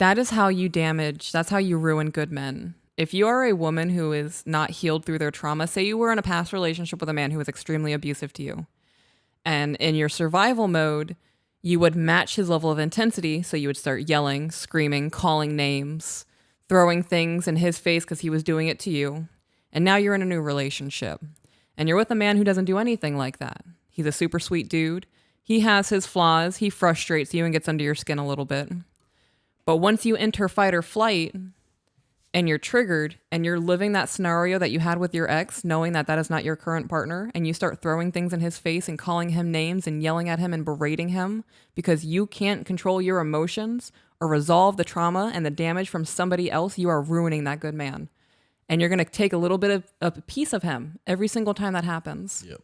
That is how you damage, that's how you ruin good men. If you are a woman who is not healed through their trauma, say you were in a past relationship with a man who was extremely abusive to you, and in your survival mode, you would match his level of intensity. So you would start yelling, screaming, calling names, throwing things in his face because he was doing it to you. And now you're in a new relationship. And you're with a man who doesn't do anything like that. He's a super sweet dude. He has his flaws. He frustrates you and gets under your skin a little bit. But once you enter fight or flight and you're triggered and you're living that scenario that you had with your ex, knowing that that is not your current partner, and you start throwing things in his face and calling him names and yelling at him and berating him because you can't control your emotions or resolve the trauma and the damage from somebody else, you are ruining that good man. And you're going to take a little bit of a piece of him every single time that happens. Yep.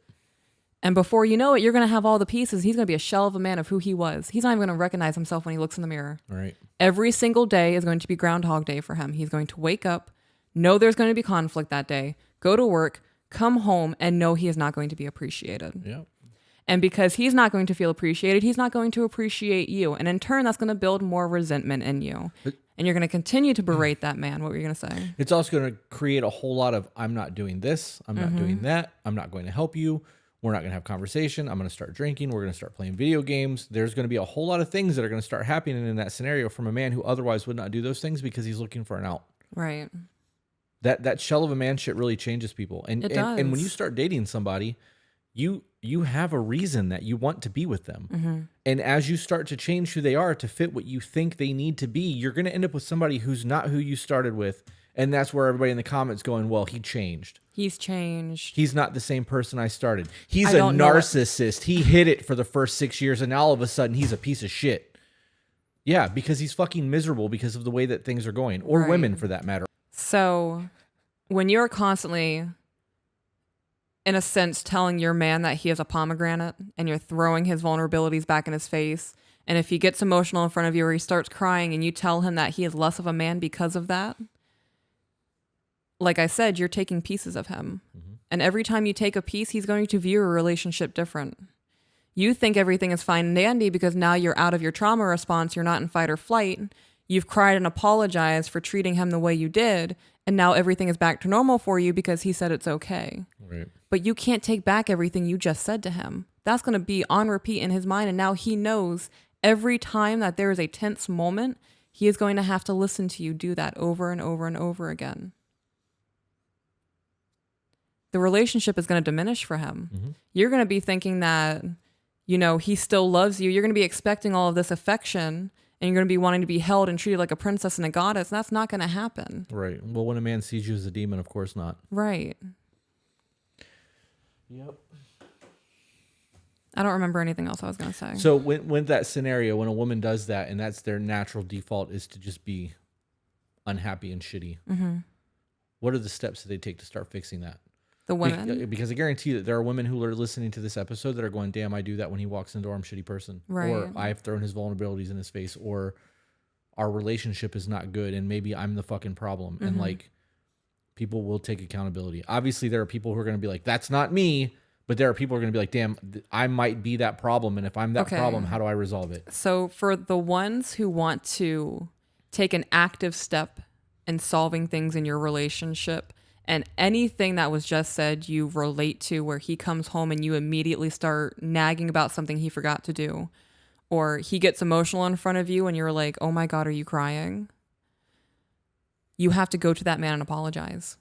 And before you know it, you're going to have all the pieces. He's going to be a shell of a man of who he was. He's not even going to recognize himself when he looks in the mirror. Right. Every single day is going to be Groundhog Day for him. He's going to wake up, know there's going to be conflict that day, go to work, come home, and know he is not going to be appreciated. Yep. And because he's not going to feel appreciated, he's not going to appreciate you. And in turn, that's going to build more resentment in you. And you're going to continue to berate that man. What were you going to say? It's also going to create a whole lot of, I'm not doing this, I'm not doing that, I'm not going to help you, we're not going to have conversation, I'm going to start drinking, we're going to start playing video games. There's going to be a whole lot of things that are going to start happening in that scenario from a man who otherwise would not do those things because he's looking for an out. Right. That shell of a man shit really changes people. And It does. And when you start dating somebody, you have a reason that you want to be with them. And as you start to change who they are to fit what you think they need to be, you're going to end up with somebody who's not who you started with. And that's where everybody in the comments going, well, he changed. He's changed. He's not the same person I started. He's I a don't know narcissist. He hid it for the first 6 years, and now all of a sudden he's a piece of shit. Yeah, because he's fucking miserable because of the way that things are going. Or Right. women, for that matter. So when you're constantly, in a sense, telling your man that he is a pomegranate and you're throwing his vulnerabilities back in his face, and if he gets emotional in front of you or he starts crying and you tell him that he is less of a man because of that, like I said, you're taking pieces of him. And every time you take a piece, he's going to view a relationship different. You think everything is fine and dandy because now you're out of your trauma response. You're not in fight or flight. You've cried and apologized for treating him the way you did. And now everything is back to normal for you because he said it's okay. Right. But you can't take back everything you just said to him. That's going to be on repeat in his mind. And now he knows every time that there is a tense moment, he is going to have to listen to you do that over and over and over again. The relationship is going to diminish for him. You're going to be thinking that, you know, he still loves you. You're going to be expecting all of this affection and you're going to be wanting to be held and treated like a princess and a goddess. And that's not going to happen. Right. Well, when a man sees you as a demon, of course not. Right. Yep. I don't remember anything else I was going to say. So when that scenario, when a woman does that and that's their natural default is to just be unhappy and shitty, what are the steps that they take to start fixing that? The women? Because I guarantee that there are women who are listening to this episode that are going, damn, I do that when he walks in the door, I'm a shitty person. Right. Or I've thrown his vulnerabilities in his face, or our relationship is not good and maybe I'm the fucking problem. And like, people will take accountability. Obviously, there are people who are going to be like, that's not me. But there are people who are going to be like, damn, I might be that problem. And if I'm that problem, how do I resolve it? So for the ones who want to take an active step in solving things in your relationship, and anything that was just said you relate to, where he comes home and you immediately start nagging about something he forgot to do, or he gets emotional in front of you and you're like, oh my God, are you crying? You have to go to that man and apologize.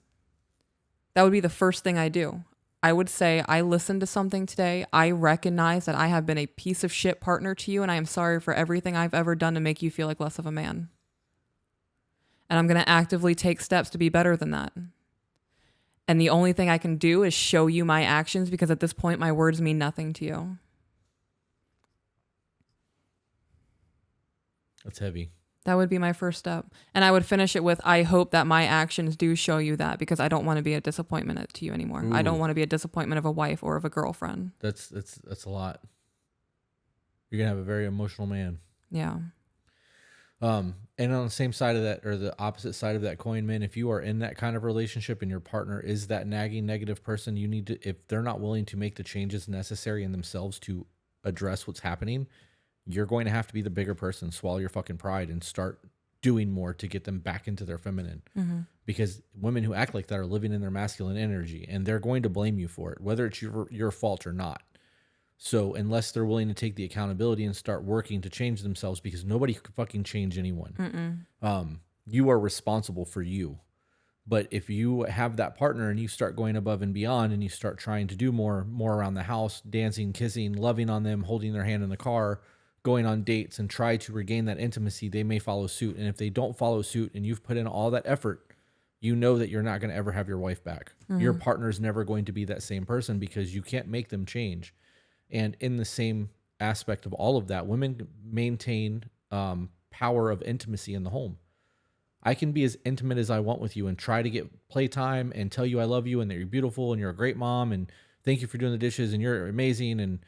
That would be the first thing I do. I would say, I listened to something today. I recognize that I have been a piece of shit partner to you, and I am sorry for everything I've ever done to make you feel like less of a man. And I'm going to actively take steps to be better than that. And the only thing I can do is show you my actions, because at this point, my words mean nothing to you. That's heavy. That would be my first step. And I would finish it with, I hope that my actions do show you that, because I don't want to be a disappointment to you anymore. Ooh. I don't want to be a disappointment of a wife or of a girlfriend. That's a lot. You're going to have a very emotional man. Yeah. And on the same side of that, or the opposite side of that coin, man, if you are in that kind of relationship and your partner is that nagging negative person, you need to, if they're not willing to make the changes necessary in themselves to address what's happening, you're going to have to be the bigger person, swallow your fucking pride and start doing more to get them back into their feminine. Because women who act like that are living in their masculine energy, and they're going to blame you for it, whether it's your fault or not. So unless they're willing to take the accountability and start working to change themselves, because nobody can fucking change anyone. You are responsible for you. But if you have that partner and you start going above and beyond and you start trying to do more around the house, dancing, kissing, loving on them, holding their hand in the car, going on dates, and try to regain that intimacy, they may follow suit. And if they don't follow suit and you've put in all that effort, you know that you're not going to ever have your wife back. Your partner's never going to be that same person because you can't make them change. And in the same aspect of all of that, women maintain power of intimacy in the home. I can be as intimate as I want with you and try to get playtime and tell you I love you and that you're beautiful and you're a great mom and thank you for doing the dishes and you're amazing and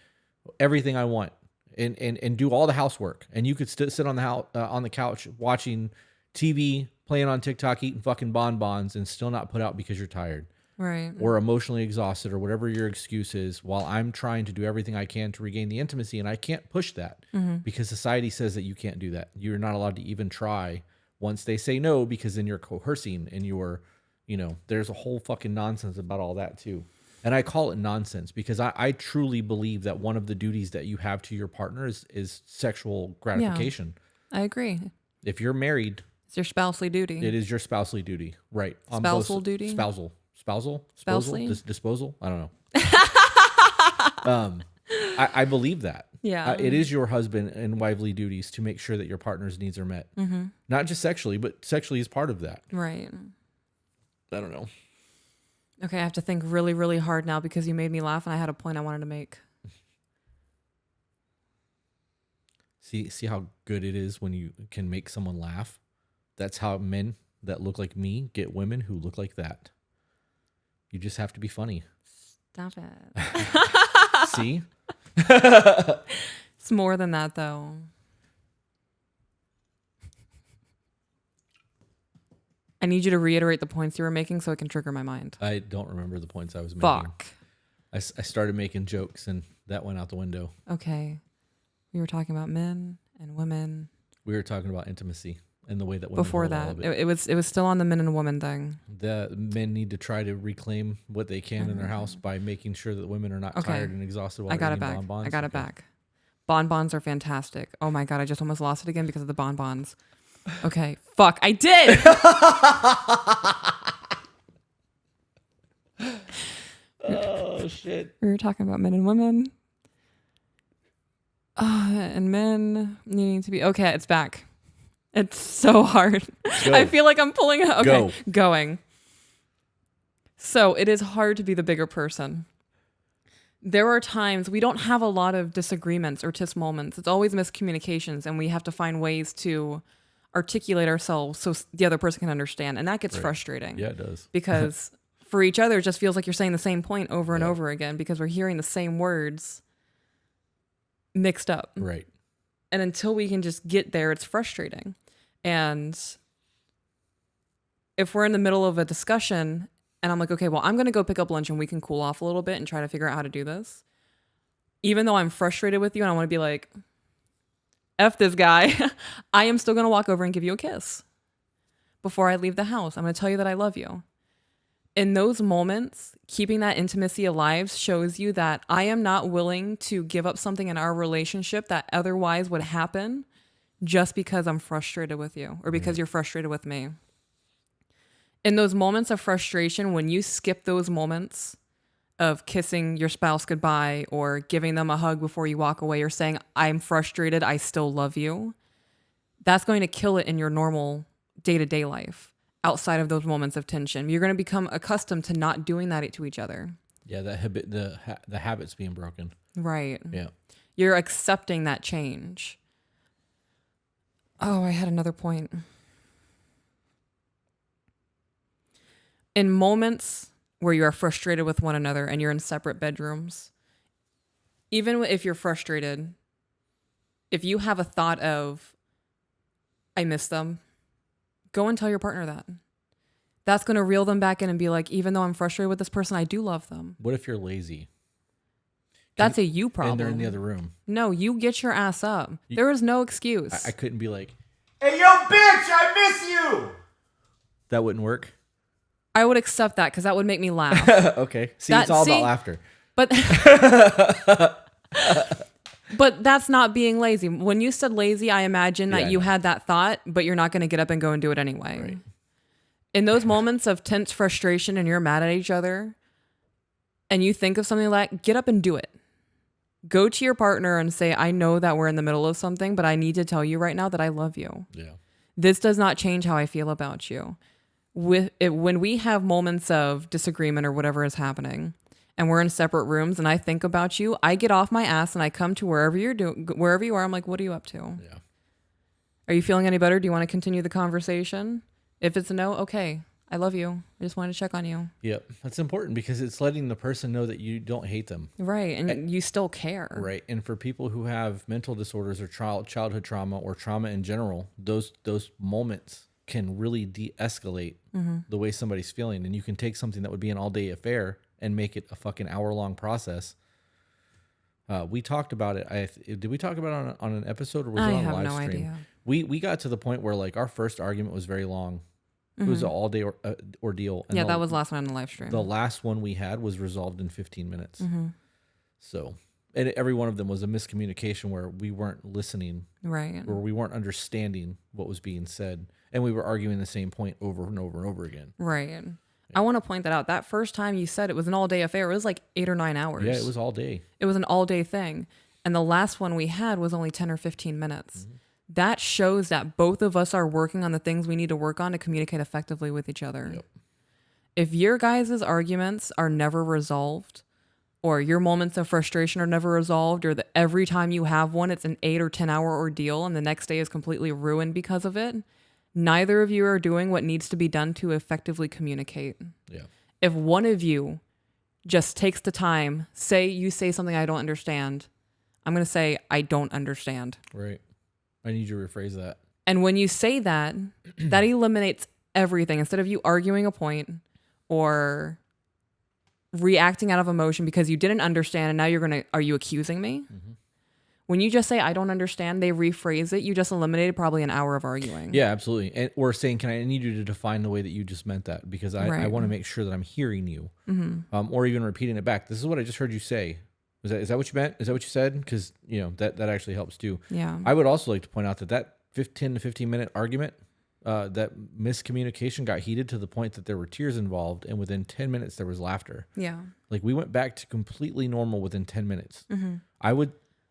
everything I want, and do all the housework. And you could sit on the couch watching TV, playing on TikTok, eating fucking bonbons, and still not put out because you're tired. Right. Or emotionally exhausted, or whatever your excuse is, while I'm trying to do everything I can to regain the intimacy. And I can't push that because society says that you can't do that. You're not allowed to even try once they say no, because then you're coercing and you're, there's a whole fucking nonsense about all that too. And I call it nonsense because I truly believe that one of the duties that you have to your partner is sexual gratification. Yeah, I agree. If you're married, it's your spousely duty. it is your spousely duty, right? Spousal duty? Spousal. Spousely? Disposal? I don't know. I believe that. Yeah. It is your husband and wifely duties to make sure that your partner's needs are met. Not just sexually, but sexually is part of that. Right. I don't know. Okay, I have to think really, really hard now because you made me laugh and I had a point I wanted to make. See how good it is when you can make someone laugh? That's how men that look like me get women who look like that. You just have to be funny. Stop it. See? It's more than that, though. I need you to reiterate the points you were making so it can trigger my mind. I don't remember the points I was making. Fuck. I started making jokes and that went out the window. Okay. We were talking about men and women. We were talking about intimacy and the way that women before hold all that of it. it was still on the men and woman thing. The men need to try to reclaim what they can in their house by making sure that women are not tired and exhausted while I got they're it back. eating bonbons. I got it back. Bonbons are fantastic. Oh my God, I just almost lost it again because of the bonbons. Okay, fuck, I did. Oh shit. We were talking about men and women. And men needing to be okay. It's back. It's so hard. Go. I feel like I'm pulling it. Okay, Go. Going. So it is hard to be the bigger person. There are times we don't have a lot of disagreements or tis moments. It's always miscommunications, and we have to find ways to articulate ourselves so the other person can understand, and that gets frustrating. Yeah, it does. Because for each other, it just feels like you're saying the same point over and over again because we're hearing the same words mixed up. Right. And until we can just get there, it's frustrating. And if we're in the middle of a discussion and I'm like, okay, well, I'm going to go pick up lunch and we can cool off a little bit and try to figure out how to do this. Even though I'm frustrated with you and I want to be like, F this guy, I am still going to walk over and give you a kiss before I leave the house. I'm going to tell you that I love you. In those moments, keeping that intimacy alive shows you that I am not willing to give up something in our relationship that otherwise would happen just because I'm frustrated with you or because you're frustrated with me. In those moments of frustration, when you skip those moments of kissing your spouse goodbye or giving them a hug before you walk away or saying, I'm frustrated, I still love you, that's going to kill it in your normal day-to-day life. Outside of those moments of tension, you're going to become accustomed to not doing that to each other. Yeah, the habits being broken. Right. Yeah. You're accepting that change. Oh, I had another point. In moments where you are frustrated with one another and you're in separate bedrooms, even if you're frustrated, if you have a thought of, I miss them, go and tell your partner that. That's going to reel them back in and be like, even though I'm frustrated with this person, I do love them. What if you're lazy? That's a you problem. And they're in the other room. No, you get your ass up. There is no excuse. I couldn't be like, Hey, yo, bitch, I miss you. That wouldn't work. I would accept that because that would make me laugh. Okay. See, it's all about laughter. But but that's not being lazy. When you said lazy, I imagine that you had that thought, but you're not going to get up and go and do it anyway. Right. In those moments of tense frustration and you're mad at each other and you think of something like, get up and do it. Go to your partner and say, I know that we're in the middle of something, but I need to tell you right now that I love you. Yeah. This does not change how I feel about you. When we have moments of disagreement or whatever is happening and we're in separate rooms and I think about you, I get off my ass and I come to wherever you are. I'm like, what are you up to? Yeah. Are you feeling any better? Do you want to continue the conversation? If it's a no, okay. I love you. I just wanted to check on you. Yep. That's important because it's letting the person know that you don't hate them. Right. And you still care. Right. And for people who have mental disorders or childhood trauma or trauma in general, those moments can really de-escalate the way somebody's feeling. And you can take something that would be an all-day affair and make it a fucking hour-long process. We talked about it. Did we talk about it on an episode or was it on a live stream? I have no idea. We got to the point where like our first argument was very long. It was an all-day ordeal. And that was last one on the live stream. The last one we had was resolved in 15 minutes. So, and every one of them was a miscommunication where we weren't listening. Right. Or we weren't understanding what was being said. And we were arguing the same point over and over and over again. Right. Yeah. I want to point that out. That first time you said it was an all-day affair, it was like 8 or 9 hours. Yeah, it was all day. It was an all-day thing. And the last one we had was only 10 or 15 minutes. That shows that both of us are working on the things we need to work on to communicate effectively with each other. Yep. If your guys' arguments are never resolved, or your moments of frustration are never resolved, or that every time you have one, it's an 8 or 10 hour ordeal and the next day is completely ruined because of it, neither of you are doing what needs to be done to effectively communicate. Yeah. If one of you just takes the time, you say something I don't understand, I'm going to say, I don't understand. Right. I need you to rephrase that. And when you say that, that eliminates everything. Instead of you arguing a point or reacting out of emotion because you didn't understand and now are you accusing me? When you just say, I don't understand, they rephrase it. You just eliminated probably an hour of arguing. Yeah, absolutely. Or saying, I need you to define the way that you just meant that because I want to make sure that I'm hearing you. Or even repeating it back. This is what I just heard you say. Is that what you meant? Is that what you said? Because, that actually helps too. Yeah. I would also like to point out that 10 to 15 minute argument, that miscommunication got heated to the point that there were tears involved. And within 10 minutes, there was laughter. Yeah. Like we went back to completely normal within 10 minutes.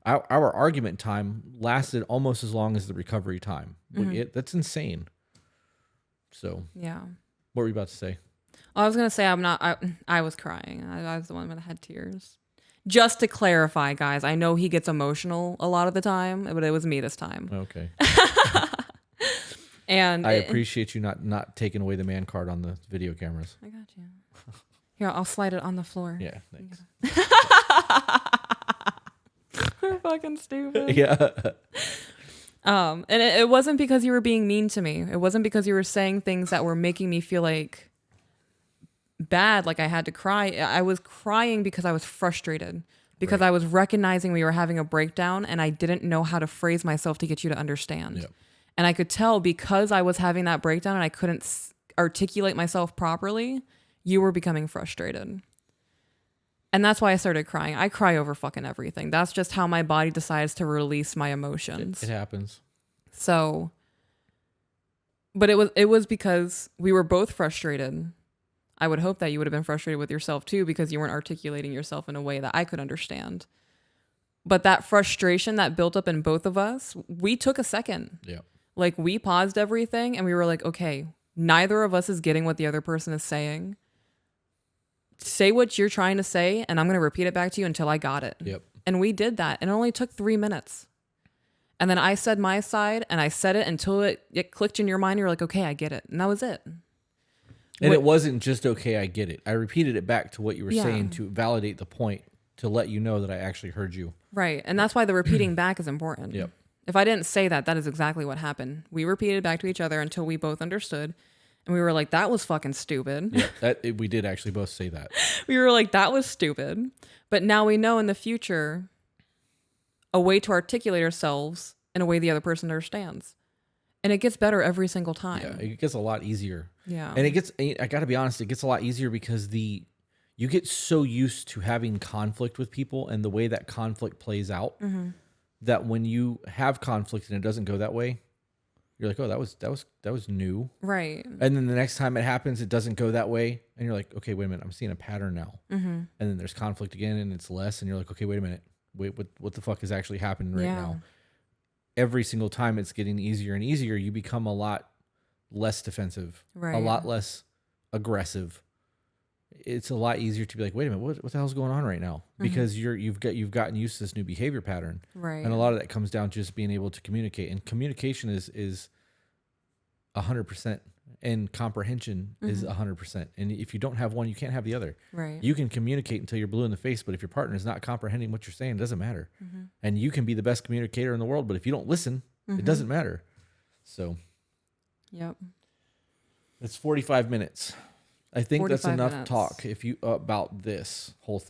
Our argument time lasted almost as long as the recovery time. That's insane. So, yeah. What were you about to say? I was going to say I was crying. I was the one that had tears. Just to clarify, guys, I know he gets emotional a lot of the time, but it was me this time. Okay. And I appreciate you not taking away the man card on the video cameras. I got you. Here, I'll slide it on the floor. Yeah, thanks. We're fucking stupid. Yeah. And it wasn't because you were being mean to me. It wasn't because you were saying things that were making me feel like bad, like I had to cry. I was crying because I was frustrated, because I was recognizing we were having a breakdown and I didn't know how to phrase myself to get you to understand. Yep. And I could tell because I was having that breakdown and I couldn't articulate myself properly, you were becoming frustrated. And that's why I started crying. I cry over fucking everything. That's just how my body decides to release my emotions. It happens. So, but it was because we were both frustrated. I would hope that you would have been frustrated with yourself too, because you weren't articulating yourself in a way that I could understand. But that frustration that built up in both of us, we took a second. Yeah. Like we paused everything and we were like, okay, neither of us is getting what the other person is saying. Say what you're trying to say, and I'm going to repeat it back to you until I got it. Yep. And we did that. And it only took 3 minutes. And then I said my side, and I said it until it clicked in your mind. You're like, okay, I get it. And that was it. And it wasn't just, okay, I get it. I repeated it back to what you were saying to validate the point, to let you know that I actually heard you. Right. And that's why the repeating back is important. Yep. If I didn't say that, that is exactly what happened. We repeated back to each other until we both understood. And we were like, that was fucking stupid. Yeah, we did actually both say that. We were like, that was stupid. But now we know in the future a way to articulate ourselves in a way the other person understands. And it gets better every single time. Yeah, it gets a lot easier. Yeah. And I got to be honest, it gets a lot easier because you get so used to having conflict with people and the way that conflict plays out that when you have conflict and it doesn't go that way, you're like, oh, that was new. Right. And then the next time it happens, it doesn't go that way. And you're like, okay, wait a minute, I'm seeing a pattern now. And then there's conflict again and it's less. And you're like, okay, wait a minute. Wait, what the fuck is actually happening right now? Every single time it's getting easier and easier, you become a lot less defensive, a lot less aggressive. It's a lot easier to be like, wait a minute, what the hell's going on right now? Because you've gotten used to this new behavior pattern. Right. And a lot of that comes down to just being able to communicate. And communication is 100%. And comprehension is 100%. And if you don't have one, you can't have the other. Right. You can communicate until you're blue in the face, but if your partner is not comprehending what you're saying, it doesn't matter. And you can be the best communicator in the world, but if you don't listen, it doesn't matter. So, yep. It's 45 minutes. I think that's enough minutes. talk if you about this whole thing.